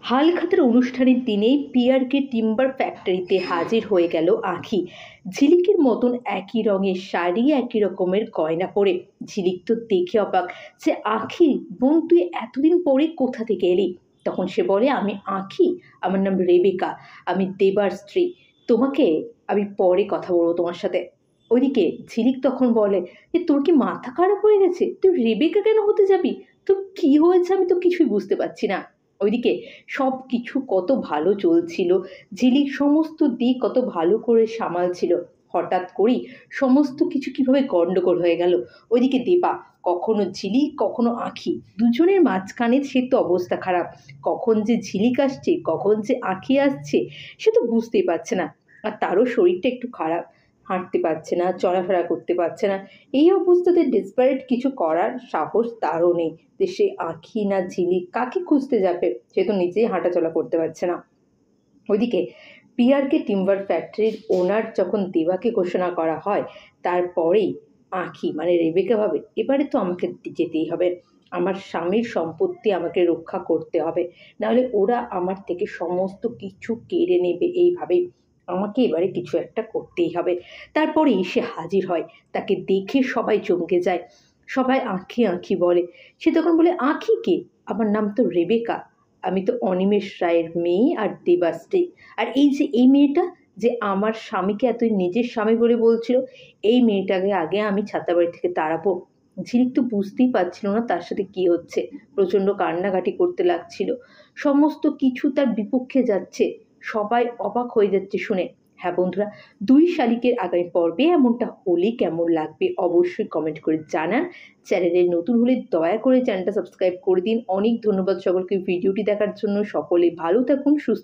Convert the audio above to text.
হালখাতার অনুষ্ঠানের দিনেই পিআরকে টিম্বার ফ্যাক্টরিতে হাজির হয়ে গেল আঁখি। ঝিলিকের মতন একই রঙের শাড়ি, একই রকমের গয়না পরে। ঝিলিক তো দেখে অবাক যে, আঁখি বোন, তুই এতদিন পরে কোথা থেকে এলি? তখন সে বলে, আমি আঁখি, আমার নাম রেবেকা, আমি দেবার স্ত্রী। তোমাকে আমি পরে কথা বলবো তোমার সাথে। ওইদিকে ঝিলিক তখন বলে যে, তোর কি মাথা খারাপ হয়ে গেছে? তুই রেবেকা কেন হতে যাবি? তোর কি হয়েছে আমি তো কিছুই বুঝতে পারছি না। ওইদিকে সব কিছু কত ভালো চলছিল, ঝিলিক সমস্ত দিক কত ভালো করে সামালছিল, হঠাৎ করেই সমস্ত কিছু কিভাবে গন্ডগোল হয়ে গেল। ওইদিকে দেবা কখনো ঝিলিক কখনো আঁখি, দুজনের মাঝখানে সে তো অবস্থা খারাপ। কখন যে ঝিলিক আসছে, কখন যে আঁখি আসছে, সে তো বুঝতেই পারছে না। আর তারও শরীরটা একটু খারাপ, হাঁটতে পারছে না, চলাফেরা করতে পারছে না। এই অবস্থাতে ডেসপারেট কিছু করার সাহস তারও নেই যে সে আঁখি না ঝিলিক কাকে খুঁজতে যাবে, সে তো নিজেই হাঁটাচলা করতে পারছে না। ওইদিকে পিআরকে টিম্বার ফ্যাক্টরির ওনার যখন দেবাকে ঘোষণা করা হয়, তারপরেই আঁখি মানে রেবেকা ভাবে, এবারে তো আমাকে যেতেই হবে, আমার স্বামীর সম্পত্তি আমাকে রক্ষা করতে হবে, নাহলে ওরা আমার থেকে সমস্ত কিছু কেড়ে নেবে। এইভাবেই আমাকে এবারে কিছু একটা করতেই হবে। তারপরে এসে হাজির হয়, তাকে দেখে সবাই চমকে যায়, সবাই আঁখি আঁখি বলে। সে তখন বলে, আঁখি কে? আমার নাম তো রেবেকা, আমি তো অনিমেষ রায়ের মেয়ে আর দেবাশ্রী। আর এই যে এই মেয়েটা, যে আমার স্বামীকে এতই নিজের স্বামী বলে বলছিল, এই মেয়েটাকে আগে আমি ছাতাবাড়ি থেকে তাড়াবো। ঝিলিক তো বুঝতেই পারছিল না তার সাথে কি হচ্ছে, প্রচণ্ড কান্নাকাটি করতে লাগছিল, সমস্ত কিছু তার বিপক্ষে যাচ্ছে, সবাই অবাক হয়ে যাচ্ছে শুনে। হ্যাঁ বন্ধুরা, দুই শালিকের আগামী পর্বে এমনটা হলে কেমন লাগবে অবশ্যই কমেন্ট করে জানান। চ্যানেলে নতুন হলে দয়া করে চ্যানেলটা সাবস্ক্রাইব করে দিন। অনেক ধন্যবাদ সকলকে ভিডিওটি দেখার জন্য। সকলে ভালো থাকুন, সুস্থ